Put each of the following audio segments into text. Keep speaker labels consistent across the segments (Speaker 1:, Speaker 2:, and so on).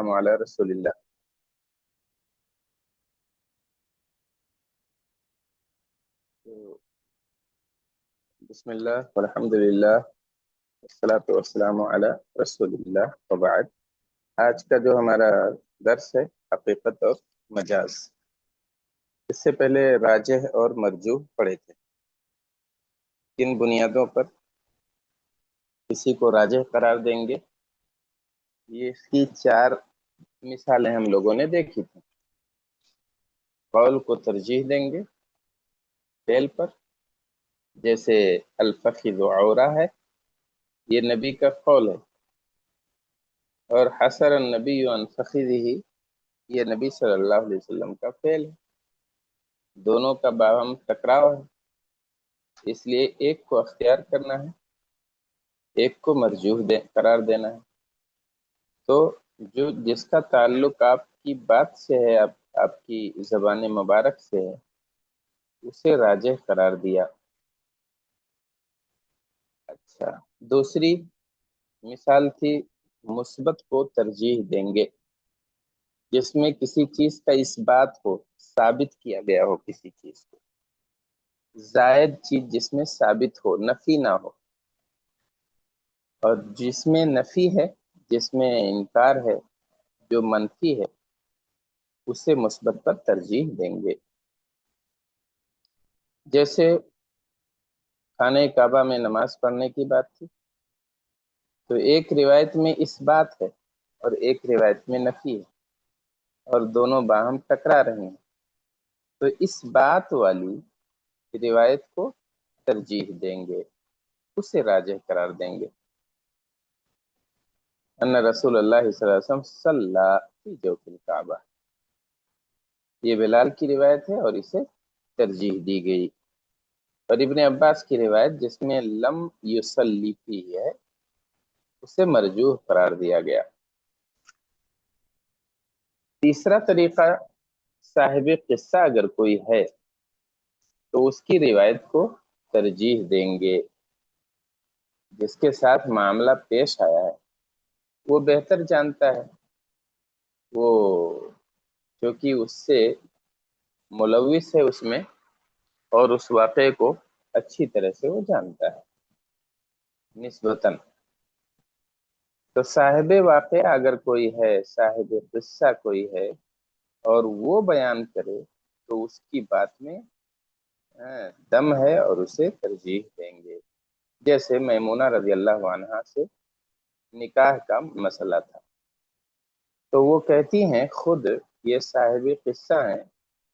Speaker 1: والسلام علی رسول اللہ۔ بسم اللہ والحمد للہ والصلاۃ والسلام علی رسول اللہ وبعد۔ آج کا جو ہمارا درس ہے حقیقت اور مجاز، اس سے پہلے راجح اور مرجوح پڑھے تھے۔ کن بنیادوں پر کسی کو راجح قرار دیں گے، یہ اس کی 4 مثالیں ہم لوگوں نے دیکھی تھی۔ قول کو ترجیح دیں گے فعل پر، جیسے الفخذ عورہ ہے، یہ نبی کا قول ہے، اور حسر النبی عن فخذہ، یہ نبی صلی اللہ علیہ وسلم کا فعل ہے۔ دونوں کا باہم ٹکراؤ ہے، اس لیے ایک کو اختیار کرنا ہے، ایک کو مرجوح قرار دینا ہے۔ تو جس کا تعلق آپ کی بات سے ہے، آپ کی زبان مبارک سے ہے، اسے راجح قرار دیا۔ اچھا، دوسری مثال تھی مثبت کو ترجیح دیں گے، جس میں کسی چیز کا اس بات ہو، ثابت کیا گیا ہو کسی چیز کو، زائد چیز جس میں ثابت ہو، نفی نہ ہو، اور جس میں نفی ہے، جس میں انکار ہے، جو منفی ہے، اسے مثبت پر ترجیح دیں گے۔ جیسے خانہ کعبہ میں نماز پڑھنے کی بات تھی، تو ایک روایت میں اس بات ہے اور ایک روایت میں نفی ہے، اور دونوں باہم ٹکرا رہے ہیں، تو اس بات والی روایت کو ترجیح دیں گے، اسے راجح قرار دیں گے۔ ان رسول اللہ صلی اللہ علیہ وسلم صلی فی جوف الکعبہ، یہ بلال کی روایت ہے اور اسے ترجیح دی گئی، اور ابن عباس کی روایت جس میں لم یصلی فی ہے، اسے مرجوح قرار دیا گیا۔ تیسرا طریقہ، صاحب قصہ اگر کوئی ہے تو اس کی روایت کو ترجیح دیں گے۔ جس کے ساتھ معاملہ پیش آیا ہے وہ بہتر جانتا ہے، وہ کیونکہ اس سے ملوث ہے اس میں، اور اس واقعے کو اچھی طرح سے وہ جانتا ہے نسبتاً۔ تو صاحب واقعہ اگر کوئی ہے، صاحب قصہ کوئی ہے، اور وہ بیان کرے تو اس کی بات میں دم ہے اور اسے ترجیح دیں گے۔ جیسے میمونہ رضی اللہ عنہا سے نکاح کا مسئلہ تھا، تو وہ کہتی ہیں، خود یہ صاحب قصہ ہیں،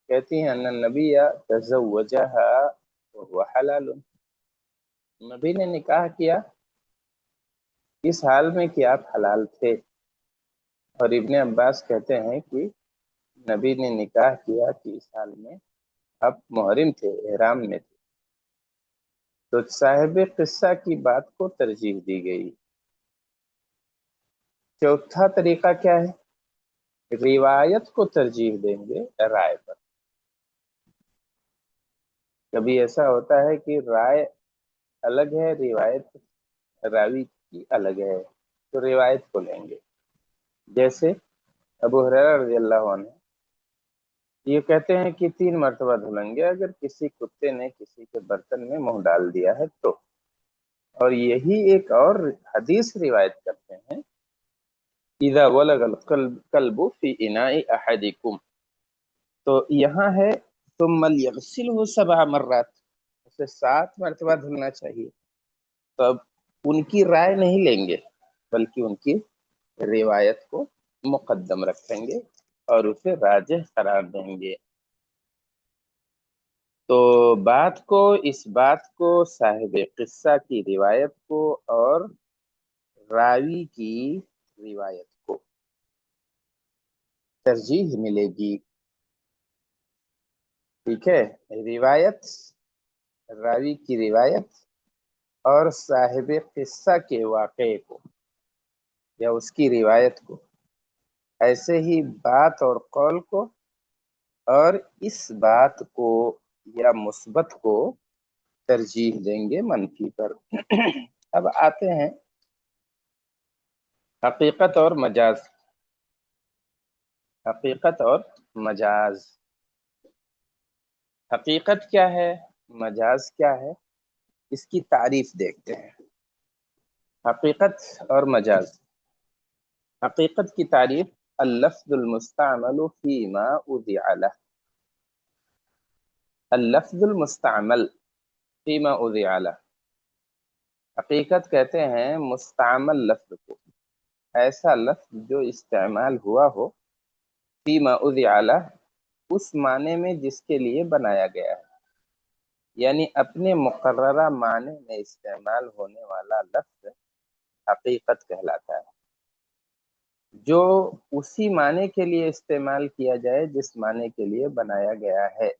Speaker 1: کہتی ہیں ان النبی تزوجہا وهو حلال، نبی نے نکاح کیا اس حال میں کہ آپ حلال تھے، اور ابن عباس کہتے ہیں کہ نبی نے نکاح کیا کہ اس حال میں آپ محرم تھے، احرام میں تھے، تو صاحب قصہ کی بات کو ترجیح دی گئی۔ چوتھا طریقہ کیا ہے؟ روایت کو ترجیح دیں گے رائے پر۔ کبھی ایسا ہوتا ہے کہ رائے الگ ہے، روایت راوی کی الگ ہے، تو روایت کو لیں گے۔ جیسے ابو ہریرہ رضی اللہ عنہ یہ کہتے ہیں کہ 3 مرتبہ دھلیں گے اگر کسی کتے نے کسی کے برتن میں منہ ڈال دیا ہے تو، اور یہی ایک اور حدیث روایت کرتے ہیں، اذا ولغ الكلب فی اناء احدکم، تو یہاں ہے ثم لیغسلہ 7 مرات، اسے 7 مرتبہ دھلنا چاہیے۔ تو اب ان کی رائے نہیں لیں گے، بلکہ ان کی روایت کو مقدم رکھیں گے اور اسے راجح قرار دیں گے۔ تو اس بات کو، صاحب قصہ کی روایت کو اور راوی کی روایت کو ترجیح ملے گی۔ ٹھیک ہے، روایت، راوی کی روایت اور صاحب قصہ کے واقعے کو یا اس کی روایت کو، ایسے ہی بات اور قول کو، اور اس بات کو یا مثبت کو ترجیح دیں گے منفی پر۔ اب آتے ہیں حقیقت اور مجاز۔ حقیقت اور مجاز۔ حقیقت کیا ہے، مجاز کیا ہے، اس کی تعریف دیکھتے ہیں۔ حقیقت اور مجاز۔ حقیقت کی تعریف: اللفظ المستعمل فيما أودع له۔ اللفظ المستعمل فيما أودع له، حقیقت کہتے ہیں مستعمل لفظ کو، ایسا لفظ جو استعمال ہوا ہو، فيما أودع له، اس معنی میں جس کے لیے بنایا گیا ہے، یعنی اپنے مقررہ معنی میں استعمال ہونے والا لفظ حقیقت کہلاتا ہے، جو اسی معنی کے لیے استعمال کیا جائے جس معنی کے لیے بنایا گیا ہے۔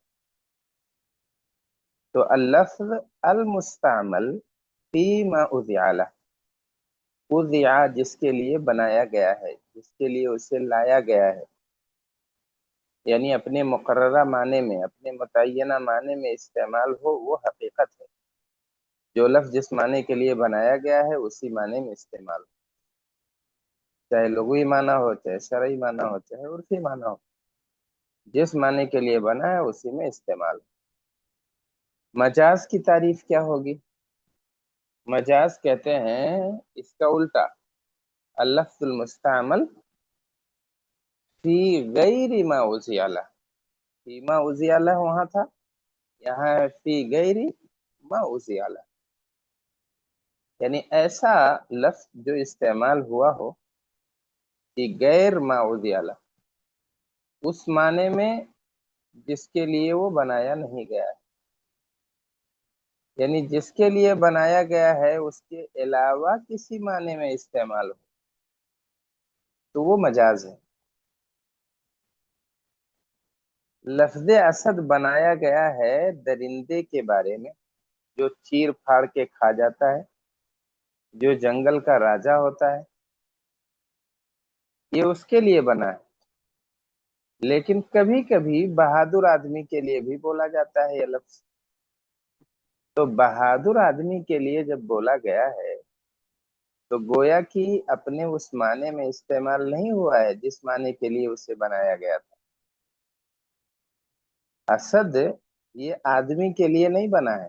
Speaker 1: تو اللفظ المستعمل فیما اودع لہ، اودع جس کے لیے بنایا گیا ہے، جس کے لیے اسے لایا گیا ہے، یعنی اپنے مقررہ معنی میں، اپنے متعینہ معنی میں استعمال ہو، وہ حقیقت ہے۔ جو لفظ جس معنی کے لیے بنایا گیا ہے اسی معنی میں استعمال ہو، چاہے لغوی معنی ہو، چاہے شرعی معنی ہو، چاہے عرفی معنی ہو، جس معنی کے لیے بنا ہے اسی میں استعمال ہو۔ مجاز کی تعریف کیا ہوگی؟ مجاز کہتے ہیں اس کا الٹا، اللفظ المستعمل فی غیر ما اوضیع لہ، فی ما اوضیع لہ وہاں تھا، یہاں ہے فی غیر ما اوضیع لہ، یعنی ایسا لفظ جو استعمال ہوا ہو فی غیر ما اوضیع لہ، اس معنی میں جس کے لیے وہ بنایا نہیں گیا ہے، یعنی جس کے لیے بنایا گیا ہے اس کے علاوہ کسی معنی میں استعمال ہو تو وہ مجاز ہے۔ لفظ اسد بنایا گیا ہے درندے کے بارے میں جو چیر پھاڑ کے کھا جاتا ہے، جو جنگل کا راجا ہوتا ہے، یہ اس کے لیے بنا ہے، لیکن کبھی کبھی بہادر آدمی کے لیے بھی بولا جاتا ہے یہ لفظ۔ تو بہادر آدمی کے لیے جب بولا گیا ہے تو گویا کہ اپنے اس معنی میں استعمال نہیں ہوا ہے جس معنی کے لیے اسے بنایا گیا تھا۔ اسد یہ آدمی کے لیے نہیں بنا ہے،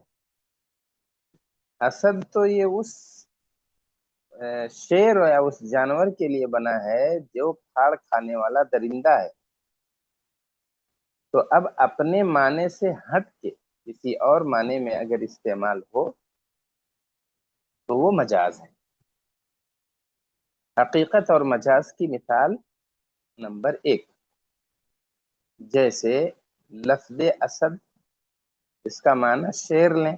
Speaker 1: اسد تو یہ اس شیر یا اس جانور کے لیے بنا ہے جو پھاڑ کھانے والا درندہ ہے۔ تو اب اپنے معنی سے ہٹ کے کسی اور معنی میں اگر استعمال ہو تو وہ مجاز ہے۔ حقیقت اور مجاز کی مثال نمبر 1، جیسے لفظ اسد، اس کا معنی شیر لیں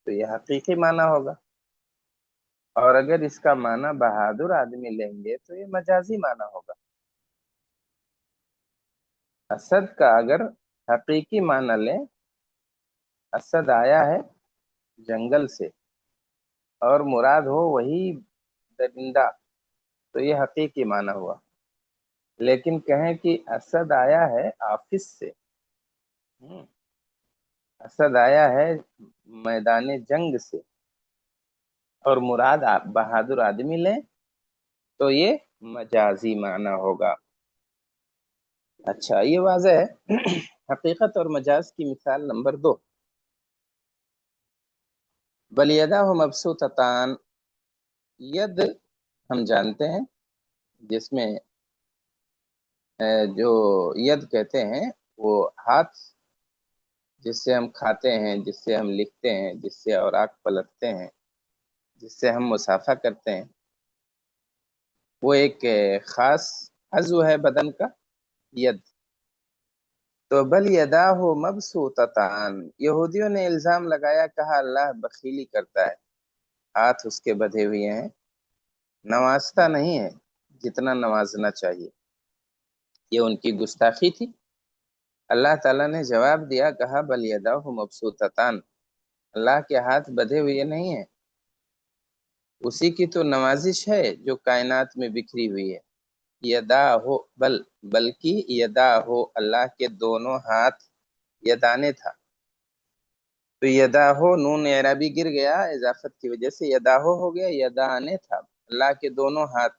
Speaker 1: تو یہ حقیقی معنی ہوگا، اور اگر اس کا معنی بہادر آدمی لیں گے تو یہ مجازی معنی ہوگا۔ اسد کا اگر حقیقی معنی لیں، اسد آیا ہے جنگل سے اور مراد ہو وہی درندہ تو یہ حقیقی معنی ہوا، لیکن کہیں کہ اسد آیا ہے آفس سے، اسد آیا ہے میدان جنگ سے، اور مراد بہادر آدمی لیں تو یہ مجازی معنی ہوگا۔ اچھا یہ واضح ہے۔ حقیقت اور مجاز کی مثال نمبر 2، بل یداہ مبسوطتان، ید ہم جانتے ہیں جس میں جو ید کہتے ہیں وہ ہاتھ جس سے ہم کھاتے ہیں، جس سے ہم لکھتے ہیں، جس سے اوراق پلٹتے ہیں، جس سے ہم مصافحہ کرتے ہیں، وہ ایک خاص عضو ہے بدن کا، ید۔ تو بل یداہ مبسوطتان، یہودیوں نے الزام لگایا، کہا اللہ بخیلی کرتا ہے، ہاتھ اس کے بدھے ہوئے ہیں، نوازتا نہیں ہے جتنا نوازنا چاہیے، یہ ان کی گستاخی تھی۔ اللہ تعالیٰ نے جواب دیا، کہا بل یداہ مبسوطتان، اللہ کے ہاتھ بدھے ہوئے نہیں ہیں، اسی کی تو نوازش ہے جو کائنات میں بکھری ہوئی ہے۔ یدا ہو، بلکہ یدا ہو، اللہ کے دونوں ہاتھ، یدانے تھا تو یدا ہو نون اعرابی گر گیا اضافت کی وجہ سے، یدا ہو گیا، یدانے تھا، اللہ کے دونوں ہاتھ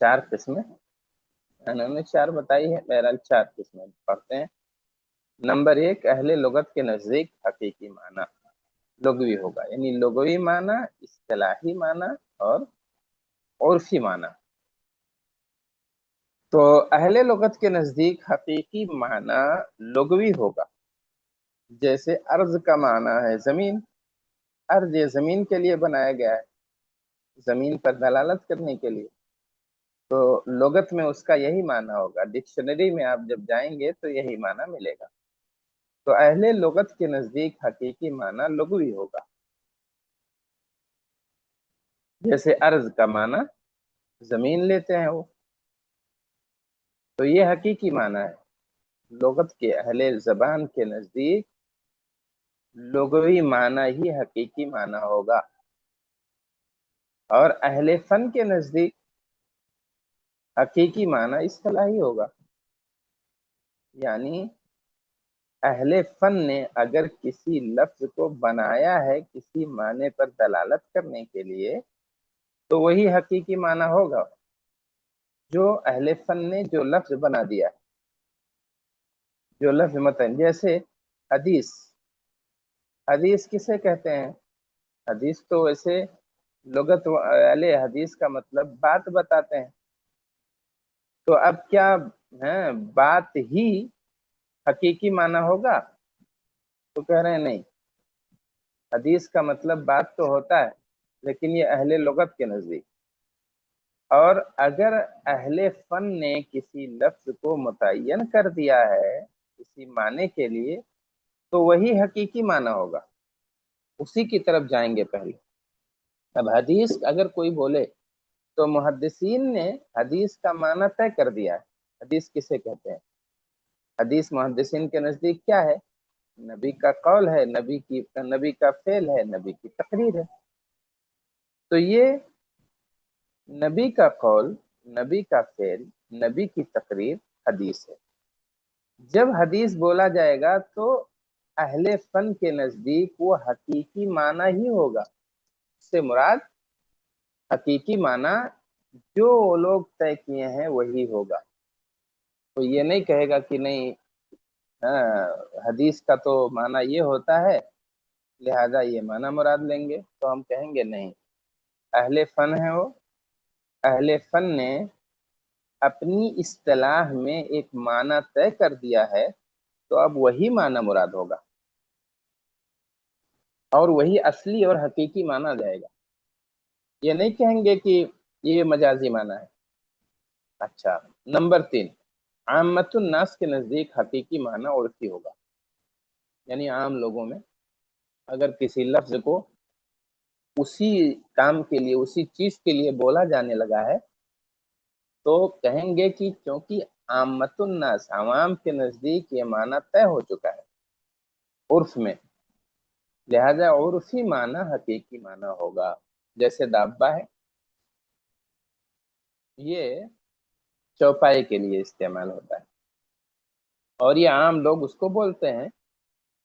Speaker 1: 4 قسمیں انہوں نے 4 بتائی ہے، بہرحال 4 قسمیں پڑھتے ہیں۔ نمبر 1، اہل لغت کے نزدیک حقیقی معنی لغوی ہوگا، یعنی لغوی معنی، اصطلاحی معنی اور عرفی معنی۔ تو اہل لغت کے نزدیک حقیقی معنی لغوی ہوگا، جیسے ارض کا معنی ہے زمین، ارض یہ زمین کے لیے بنایا گیا ہے، زمین پر دلالت کرنے کے لیے، تو لغت میں اس کا یہی معنی ہوگا، ڈکشنری میں آپ جب جائیں گے تو یہی معنی ملے گا۔ تو اہل لغت کے نزدیک حقیقی معنی لغوی ہوگا، جیسے ارض کا معنی زمین لیتے ہیں وہ، تو یہ حقیقی معنی ہے۔ لغت کے اہل زبان کے نزدیک لغوی معنی ہی حقیقی معنی ہوگا، اور اہل فن کے نزدیک حقیقی معنی اصطلاحی ہوگا، یعنی اہل فن نے اگر کسی لفظ کو بنایا ہے کسی معنی پر دلالت کرنے کے لیے تو وہی حقیقی معنی ہوگا، جو اہل فن نے جو لفظ بنا دیا ہے، جو لفظ متن، جیسے حدیث، حدیث کسے کہتے ہیں؟ حدیث تو ویسے لغت اہل حدیث کا مطلب بات بتاتے ہیں، تو اب کیا ہے بات ہی حقیقی معنی ہوگا؟ تو کہہ رہے ہیں نہیں، حدیث کا مطلب بات تو ہوتا ہے لیکن یہ اہل لغت کے نزدیک، اور اگر اہل فن نے کسی لفظ کو متعین کر دیا ہے کسی معنی کے لیے تو وہی حقیقی معنی ہوگا، اسی کی طرف جائیں گے پہلے۔ اب حدیث اگر کوئی بولے تو محدثین نے حدیث کا معنی طے کر دیا ہے، حدیث کسے کہتے ہیں؟ حدیث محدثین کے نزدیک کیا ہے؟ نبی کا قول ہے، نبی کا فعل ہے، نبی کی تقریر ہے، تو یہ نبی کا قول، نبی کا فعل، نبی کی تقریر حدیث ہے۔ جب حدیث بولا جائے گا تو اہل فن کے نزدیک وہ حقیقی معنی ہی ہوگا، اس سے مراد حقیقی معنی جو لوگ طے کیے ہیں وہی ہوگا۔ تو یہ نہیں کہے گا کہ نہیں حدیث کا تو معنی یہ ہوتا ہے لہذا یہ معنی مراد لیں گے، تو ہم کہیں گے نہیں، اہل فن ہے وہ، اہل فن نے اپنی اصطلاح میں ایک معنی طے کر دیا ہے تو اب وہی معنی مراد ہوگا اور وہی اصلی اور حقیقی مانا جائے گا، یہ نہیں کہیں گے کہ یہ مجازی معنی ہے۔ اچھا، نمبر 3، عامت الناس کے نزدیک حقیقی معنی عرفی ہوگا، یعنی عام لوگوں میں اگر کسی لفظ کو اسی کام کے لیے اسی چیز کے لیے بولا جانے لگا ہے تو کہیں گے کہ کیونکہ عامت الناس عوام کے نزدیک یہ معنی طے ہو چکا ہے عرف میں، لہذا عرفی معنی حقیقی معنی ہوگا۔ جیسے دابہ ہے، یہ چوپائے کے لیے استعمال ہوتا ہے اور یہ عام لوگ اس کو بولتے ہیں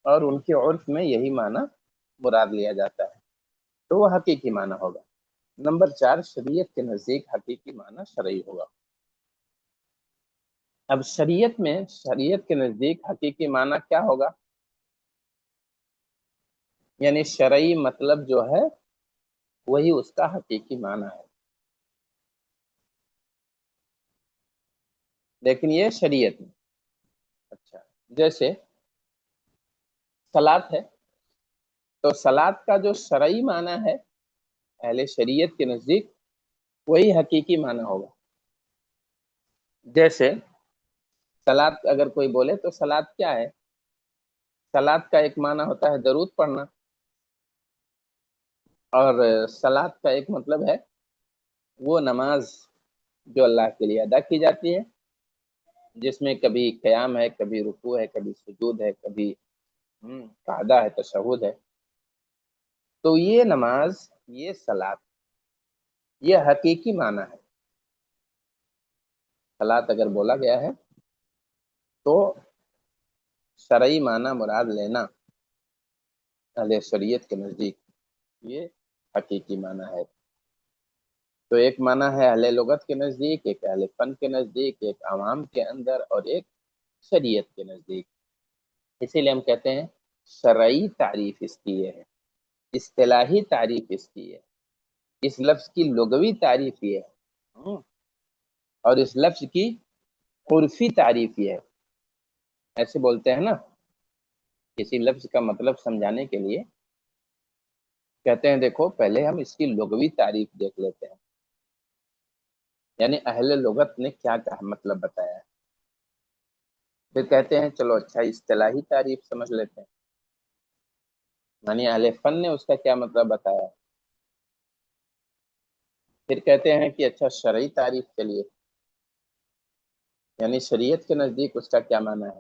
Speaker 1: اور ان کے عرف میں یہی معنی مراد لیا جاتا ہے، تو وہ حقیقی معنی ہوگا۔ نمبر 4، شریعت کے نزدیک حقیقی معنی شرعی ہوگا۔ اب شریعت کے نزدیک حقیقی معنی کیا ہوگا؟ یعنی شرعی مطلب جو ہے وہی اس کا حقیقی معنی ہے، لیکن یہ شریعت میں۔ اچھا، جیسے صلاۃ ہے، تو صلاۃ کا جو شرعی معنی ہے اہل شریعت کے نزدیک وہی حقیقی معنی ہوگا۔ جیسے صلاۃ اگر کوئی بولے تو صلاۃ کیا ہے؟ صلاۃ کا ایک معنی ہوتا ہے درود پڑھنا، اور صلاۃ کا ایک مطلب ہے وہ نماز جو اللہ کے لیے ادا کی جاتی ہے، جس میں کبھی قیام ہے، کبھی رکوع ہے، کبھی سجود ہے، کبھی قعدہ ہے، تشہد ہے، تو یہ نماز، یہ صلاۃ، یہ حقیقی معنی ہے۔ صلاۃ اگر بولا گیا ہے تو شرعی معنی مراد لینا اہل شریعت کے نزدیک یہ حقیقی معنی ہے۔ تو ایک معنی ہے اہل لغت کے نزدیک، ایک اہل فن کے نزدیک، ایک عوام کے اندر، اور ایک شریعت کے نزدیک۔ اسی لیے ہم کہتے ہیں شرعی تعریف اس کی یہ ہے، اصطلاحی تعریف اس کی ہے، اس لفظ کی لغوی تعریف یہ ہے، اور اس لفظ کی عرفی تعریف یہ ہے۔ ایسے بولتے ہیں نا، کسی لفظ کا مطلب سمجھانے کے لیے کہتے ہیں دیکھو پہلے ہم اس کی لغوی تعریف دیکھ لیتے ہیں، یعنی اہل لغت نے کیا مطلب بتایا ہے، پھر کہتے ہیں چلو اچھا اصطلاحی تعریف سمجھ لیتے ہیں، یعنی اہل فن نے اس کا کیا مطلب بتایا ہے، پھر کہتے ہیں کہ اچھا شرعی تعریف کے لیے، یعنی شریعت کے نزدیک اس کا کیا معنی ہے،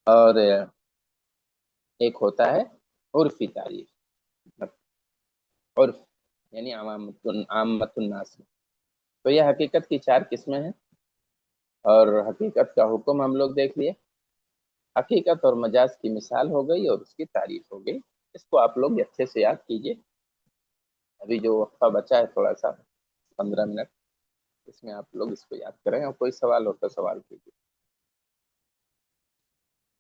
Speaker 1: اور ایک ہوتا ہے عرفی تعریف، عرف یعنی عامت الناس۔ تو یہ حقیقت کی 4 قسمیں ہیں، اور حقیقت کا حکم ہم لوگ دیکھ لیے، حقیقت اور مجاز کی مثال ہو گئی اور اس کی تعریف ہو گئی۔ اس کو آپ لوگ اچھے سے یاد کیجئے۔ ابھی جو وقفہ بچا ہے تھوڑا سا 15 منٹ، اس میں آپ لوگ اس کو یاد کریں، اور کوئی سوال ہو تو سوال کیجیے۔